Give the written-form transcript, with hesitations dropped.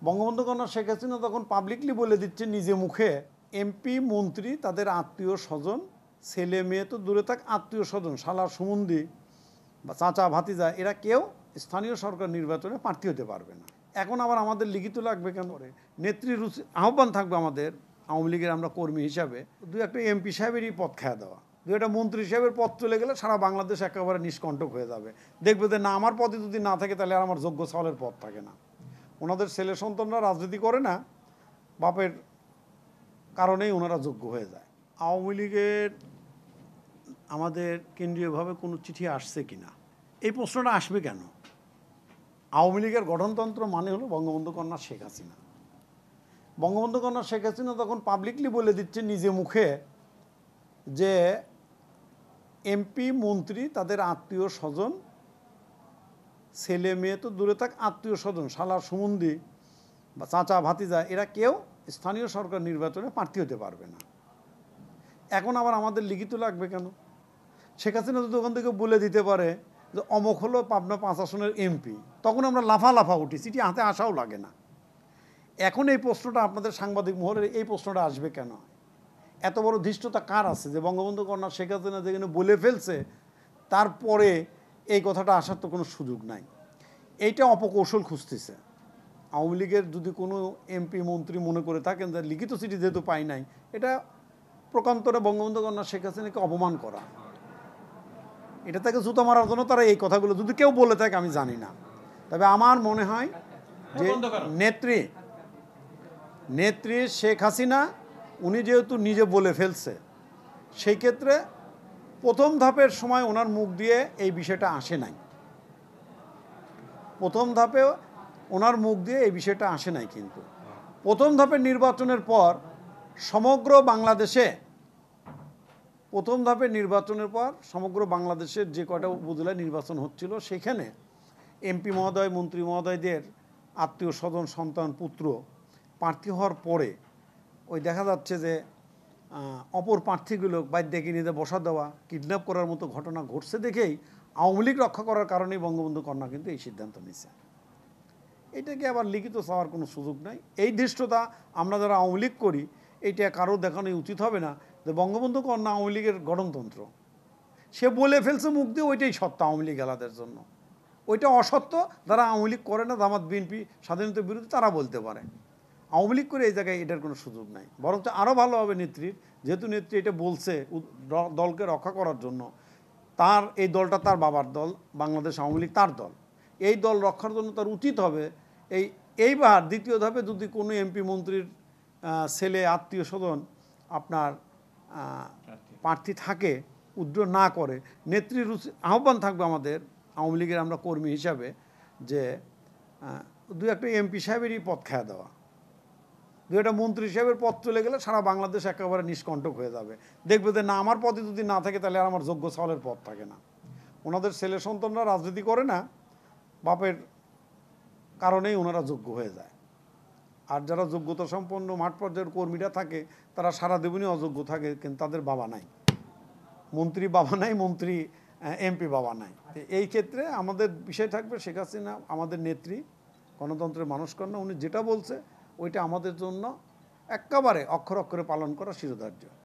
বঙ্গবন্ধু কন্যা শেখ হাসিনা তখন পাবলিকলি বলে দিচ্ছে নিজে মুখে, এমপি মন্ত্রী তাদের আত্মীয় স্বজন, ছেলে মেয়ে তো দূরে থাক, আত্মীয় স্বজন শালার সুমন্দি বা চাচা ভাতিজা এরা কেউ স্থানীয় সরকার নির্বাচনে প্রার্থী হতে পারবে না। এখন আবার আমাদের লিখিত লাগবে কেন? নেত্রী রুচি আহ্বান থাকবে আমাদের আওয়ামী লীগের আমরা কর্মী হিসাবে দু একটা এমপি সাহেবেরই পদ খেয়া দেওয়া, দু একটা মন্ত্রী সাহেবের পদ চলে গেলে সারা বাংলাদেশ একেবারে নিষ্কণ্টক হয়ে যাবে। দেখবে যে না আমার পদে যদি না থাকে তাহলে আর আমার যোগ্য চাউলের পদ থাকে না। ওনাদের ছেলে সন্তানরা রাজনীতি করে না, বাপের কারণেই ওনারা যোগ্য হয়ে যায়। আওয়ামী লীগের আমাদের কেন্দ্রীয়ভাবে কোনো চিঠি আসছে কি না, এই প্রশ্নটা আসবে কেন? আওয়ামী লীগের গঠনতন্ত্র মানে হলো বঙ্গবন্ধু কন্যা শেখ হাসিনা। বঙ্গবন্ধু কন্যা শেখ হাসিনা তখন পাবলিকলি বলে দিচ্ছে নিজে মুখে যে এমপি মন্ত্রী তাদের আত্মীয় স্বজন, ছেলে মেয়ে তো দূরে থাক, আত্মীয় স্বজন শালার সুমন্দি বা চাচা ভাতিজা এরা কেউ স্থানীয় সরকার নির্বাচনে প্রার্থী হতে পারবে না। এখন আবার আমাদের লিখিত লাগবে কেন? শেখ হাসিনা যদি ওখান থেকে বলে দিতে পারে যে অমক হলো পাবনা 5 আসনের এমপি, তখন আমরা লাফা উঠি, চিঠি হাতে আসাও লাগে না। এখন এই প্রশ্নটা আপনাদের সাংবাদিক মহলের এই প্রশ্নটা আসবে কেন? এত বড় ধৃষ্টতা কার আছে যে বঙ্গবন্ধু কন্যা শেখ হাসিনা যেখানে বলে ফেলছে তারপরে এই কথাটা আসার তো কোনো সুযোগ নাই। এইটা অপকৌশল খুঁজতেছে আওয়ামী লীগের। যদি কোনো এমপি মন্ত্রী মনে করে থাকেন যে লিখিত চিঠি যেহেতু পাই নাই, এটা প্রকান্তরে বঙ্গবন্ধু কন্যা শেখ হাসিনাকে অপমান করা, এটা তাকে জুতো মারার জন্য তারা এই কথাগুলো যদি কেউ বলে থাকে আমি জানি না। তবে আমার মনে হয় যে নেত্রী শেখ হাসিনা উনি যেহেতু নিজে বলে ফেলছে, সেই ক্ষেত্রে প্রথম ধাপের সময় ওনার মুখ দিয়ে এই বিষয়টা আসে নাই। প্রথম ধাপে ওনার মুখ দিয়ে এই বিষয়টা আসে নাই, কিন্তু প্রথম ধাপের নির্বাচনের পর সমগ্র বাংলাদেশে সমগ্র বাংলাদেশের যে কয়টা উপজেলায় নির্বাচন হচ্ছিল সেখানে এমপি মহোদয়, মন্ত্রী মহোদয়দের আত্মীয় স্বজন, সন্তান, পুত্র প্রার্থী হওয়ার পরে ওই দেখা যাচ্ছে যে অপর প্রার্থীগুলো বাইর ডেকে নিতে বসা দেওয়া, কিডন্যাপ করার মতো ঘটনা ঘটছে দেখেই আওয়ামী লীগ রক্ষা করার কারণেই বঙ্গবন্ধু কন্যা কিন্তু এই সিদ্ধান্ত নিয়েছে। এটাকে আবার লিখিত চাওয়ার কোনো সুযোগ নাই। এই ধৃষ্টতা আমরা যারা আওয়ামী লীগ করি এইটা কারো দেখানোই উচিত হবে না যে বঙ্গবন্ধু কন্যা আওয়ামী লীগের গঠনতন্ত্র, সে বলে ফেলছে মুখ দিয়ে, ওইটাই সত্য আওয়ামী লীগ এলাদের জন্য। ওইটা অসত্য যারা আওয়ামী লীগ করে না, জামাত বিএনপি স্বাধীনতার বিরুদ্ধে, তারা বলতে পারে। আওয়ামী লীগ করে এই জায়গায় এটার কোনো সুযোগ নাই। বরঞ্চ আরও ভালো হবে নেত্রীর, যেহেতু নেত্রী এটা বলছে দলকে রক্ষা করার জন্য, তার এই দলটা তার বাবার দল, বাংলাদেশ আওয়ামী লীগ তার দল, এই দল রক্ষার জন্য তার উচিত হবে এইবার দ্বিতীয় ধাপে যদি কোনো এমপি মন্ত্রীর ছেলে, আত্মীয় স্বজন আপনার প্রার্থী থাকে, উদ্র না করে, নেত্রীর আহ্বান থাকবে আমাদের আওয়ামী লীগের আমরা কর্মী হিসাবে যে দু একটা এমপি সাহেবেরই পদ খেয়া দেওয়া, দু একটা মন্ত্রী সাহেবের পদ চলে গেলে সারা বাংলাদেশ একেবারে নিষ্কণ্টক হয়ে যাবে। দেখবে যে না আমার পদে যদি না থাকে তাহলে আর আমার যোগ্য চাউলের পদ থাকে না। ওনাদের ছেলে সন্তানরা রাজনীতি করে না, বাপের কারণেই ওনারা যোগ্য হয়ে যায়। আর যারা যোগ্যতা সম্পন্ন মাঠ পর্যায়ের কর্মীরা থাকে তারা সারা জীবনই অযোগ্য থাকে, কিন্তু তাদের বাবা নাই, মন্ত্রী বাবা নাই, মন্ত্রী এমপি বাবা নাই। এই ক্ষেত্রে আমাদের বিষয় থাকবে শেখ হাসিনা আমাদের নেত্রী, গণতন্ত্রের মানুষ কন্যা, উনি যেটা বলছে ওইটা আমাদের জন্য একেবারে অক্ষরে অক্ষরে পালন করা শিরোধার্য।